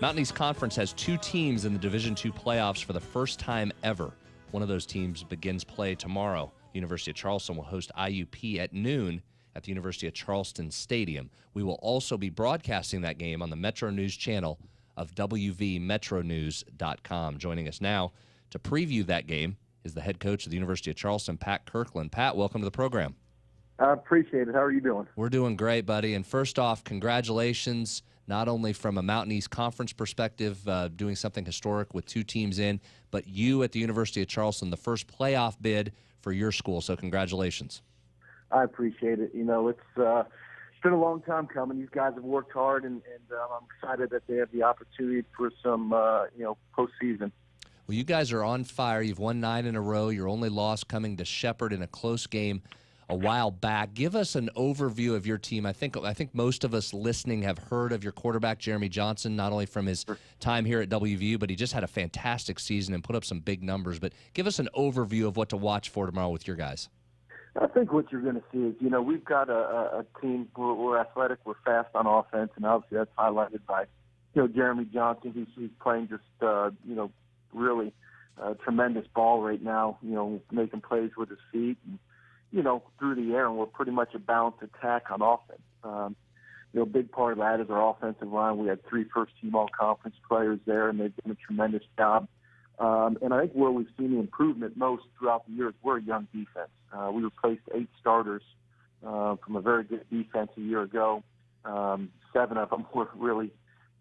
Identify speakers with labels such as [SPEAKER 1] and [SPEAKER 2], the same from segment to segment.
[SPEAKER 1] Mountain East Conference has two teams in the Division II playoffs for the first time ever. One of those teams begins play tomorrow. University of Charleston will host IUP at noon at the University of Charleston Stadium. We will also be broadcasting that game on the Metro News channel of WVMetronews.com. Joining us now to preview that game is the head coach of the University of Charleston, Pat Kirkland. Pat, welcome to the program.
[SPEAKER 2] I appreciate it. How are you doing?
[SPEAKER 1] We're doing great, buddy. And first off, congratulations, not only from a Mountain East Conference perspective, doing something historic with two teams in, but you at the University of Charleston, the first playoff bid for your school. So congratulations.
[SPEAKER 2] I appreciate it. You know, it's been a long time coming. These guys have worked hard, and I'm excited that they have the opportunity for some, postseason.
[SPEAKER 1] Well, you guys are on fire. You've won 9 in a row. Your only loss coming to Shepherd in a close game a while back. Give us an overview of your team. I think most of us listening have heard of your quarterback, Jeremy Johnson, not only from his time here at WVU, but he just had a fantastic season and put up some big numbers. But give us an overview of what to watch for tomorrow with your guys.
[SPEAKER 2] I think what you're going to see is, we've got a team. We're athletic. We're fast on offense, and obviously that's highlighted by, Jeremy Johnson, who's playing just, really tremendous ball right now, making plays with his feet and, through the air, and we're pretty much a balanced attack on offense. A big part of that is our offensive line. We had 3 first-team all-conference players there, and they've done a tremendous job. And I think where we've seen the improvement most throughout the year is we're a young defense. We replaced 8 starters from a very good defense a year ago. 7 of them were really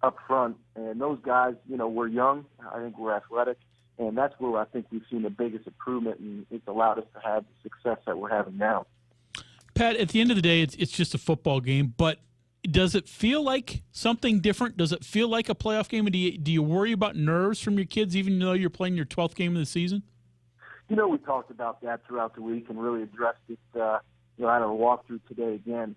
[SPEAKER 2] up front. And those guys, we're young. I think we're athletic. And that's where I think we've seen the biggest improvement, and it's allowed us to have the success that we're having now.
[SPEAKER 3] Pat, at the end of the day, it's just a football game, but does it feel like something different? Does it feel like a playoff game? And do you worry about nerves from your kids, even though you're playing your 12th game of the season?
[SPEAKER 2] We talked about that throughout the week and really addressed it, at our walkthrough today again.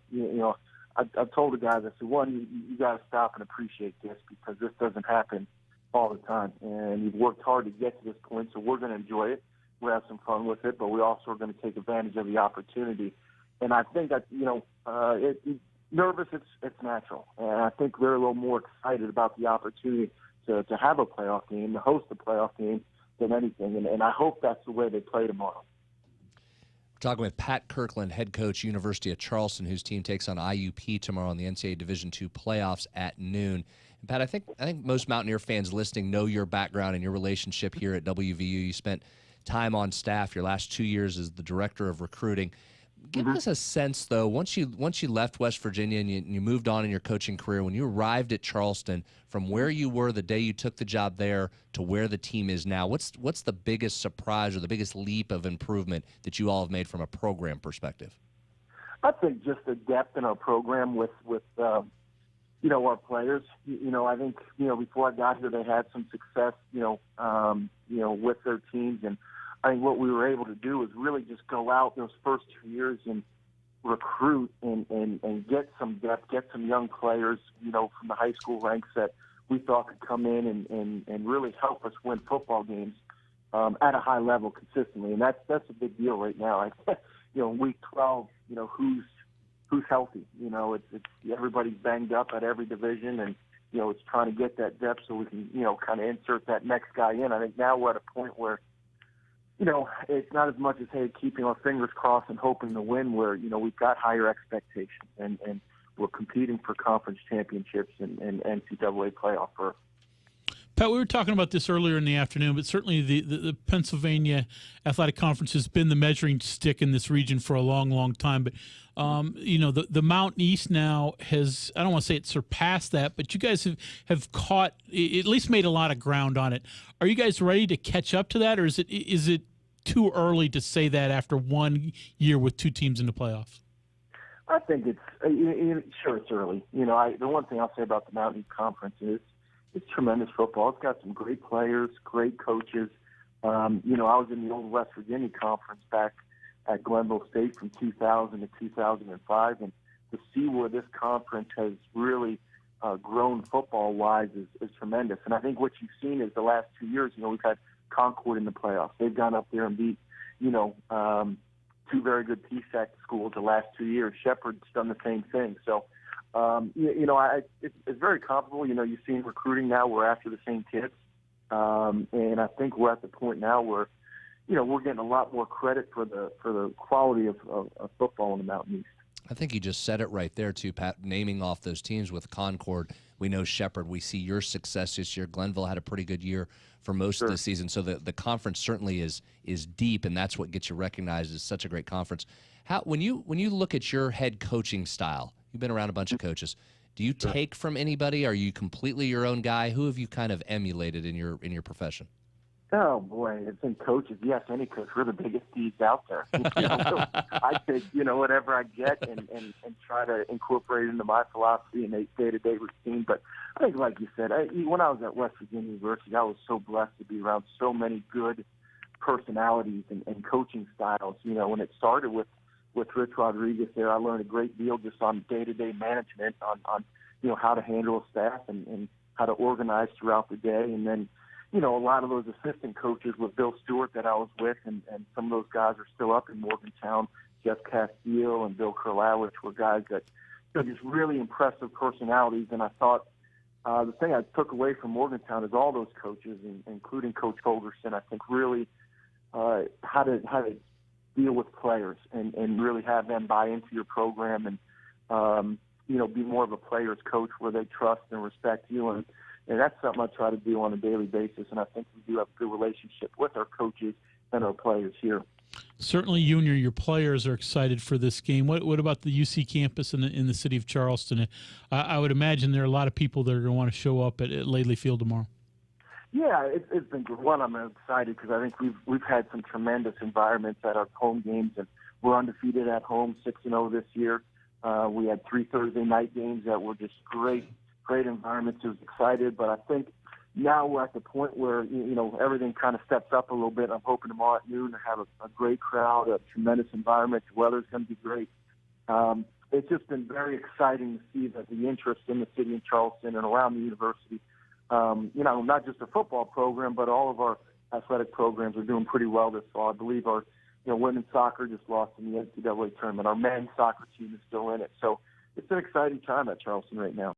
[SPEAKER 2] I told the guys, I said, one, you got to stop and appreciate this because this doesn't happen all the time. And you've worked hard to get to this point, so we're going to enjoy it. We'll have some fun with it, but we also are going to take advantage of the opportunity. And I think that, nervous, it's natural. And I think they're a little more excited about the opportunity to have a playoff game, to host a playoff game than anything. And I hope that's the way they play tomorrow.
[SPEAKER 1] We're talking with Pat Kirkland, head coach, University of Charleston, whose team takes on IUP tomorrow in the NCAA Division II playoffs at noon. And Pat, I think most Mountaineer fans listening know your background and your relationship here at WVU. You spent time on staff your last 2 years as the director of recruiting. Give us a sense, though, once you left West Virginia and you moved on in your coaching career, when you arrived at Charleston, from where you were the day you took the job there to where the team is now, what's the biggest surprise or the biggest leap of improvement that you all have made from a program perspective?
[SPEAKER 2] I think just the depth in our program with our players. I think, before I got here, they had some success, with their teams. And I think what we were able to do was really just go out those first 2 years and recruit and get some depth, get some young players, from the high school ranks that we thought could come in and really help us win football games at a high level consistently. And that's a big deal right now. Week 12, who's healthy. It's everybody's banged up at every division, and it's trying to get that depth so we can kind of insert that next guy in. I think now we're at a point where it's not as much as keeping our fingers crossed and hoping to win. Where we've got higher expectations and we're competing for conference championships and NCAA playoff berth.
[SPEAKER 3] Pat, we were talking about this earlier in the afternoon, but certainly the Pennsylvania Athletic Conference has been the measuring stick in this region for a long, long time. But, the Mountain East now has, I don't want to say it surpassed that, but you guys have caught, at least made a lot of ground on it. Are you guys ready to catch up to that, or is it too early to say that after 1 year with 2 teams in the playoffs?
[SPEAKER 2] I think it's early. The one thing I'll say about the Mountain East Conference is it's tremendous football. It's got some great players, great coaches. I was in the old West Virginia Conference back at Glenville State from 2000 to 2005, and to see where this conference has really grown football-wise is tremendous. And I think what you've seen is the last 2 years, we've had Concord in the playoffs. They've gone up there and beat, 2 very good PSAC schools the last 2 years. Shepherd's done the same thing. So It's very comparable. You've seen recruiting now. We're after the same kids. And I think we're at the point now where, we're getting a lot more credit for the quality of football in the Mountain East.
[SPEAKER 1] I think you just said it right there, too, Pat, naming off those teams with Concord. We know Shepherd. We see your success this year. Glenville had a pretty good year for most of the season. So the conference certainly is deep, and that's what gets you recognized as such a great conference. When you look at your head coaching style, you've been around a bunch of coaches. Do you take from anybody? Are you completely your own guy? Who have you kind of emulated in your profession?
[SPEAKER 2] Oh, boy, it's in coaches. Yes, any coach. We're the biggest thieves out there. So I take, whatever I get and try to incorporate it into my philosophy and day-to-day routine. But I think, like you said, when I was at West Virginia University, I was so blessed to be around so many good personalities and coaching styles. When it started with Rich Rodriguez there, I learned a great deal just on day-to-day management, on how to handle a staff and how to organize throughout the day. And then, a lot of those assistant coaches with Bill Stewart that I was with, and some of those guys are still up in Morgantown, Jeff Castile and Bill Kurlowich were guys that, just really impressive personalities. And I thought the thing I took away from Morgantown is all those coaches, including Coach Holgerson, I think really how to deal with players and really have them buy into your program and, be more of a player's coach where they trust and respect you. And that's something I try to do on a daily basis, and I think we do have a good relationship with our coaches and our players here.
[SPEAKER 3] Certainly, you and your players are excited for this game. What about the UC campus in the city of Charleston? I would imagine there are a lot of people that are going to want to show up at Laidley Field tomorrow.
[SPEAKER 2] Yeah, it's been good. One, I'm excited because I think we've had some tremendous environments at our home games, and we're undefeated at home, 6-0 this year. We had 3 Thursday night games that were just great environments. I was excited, but I think now we're at the point where, everything kind of steps up a little bit. I'm hoping tomorrow at noon to have a great crowd, a tremendous environment. The weather's going to be great. It's just been very exciting to see that the interest in the city of Charleston and around the university, not just the football program, but all of our athletic programs are doing pretty well this fall. I believe our women's soccer just lost in the NCAA tournament. Our men's soccer team is still in it. So it's an exciting time at Charleston right now.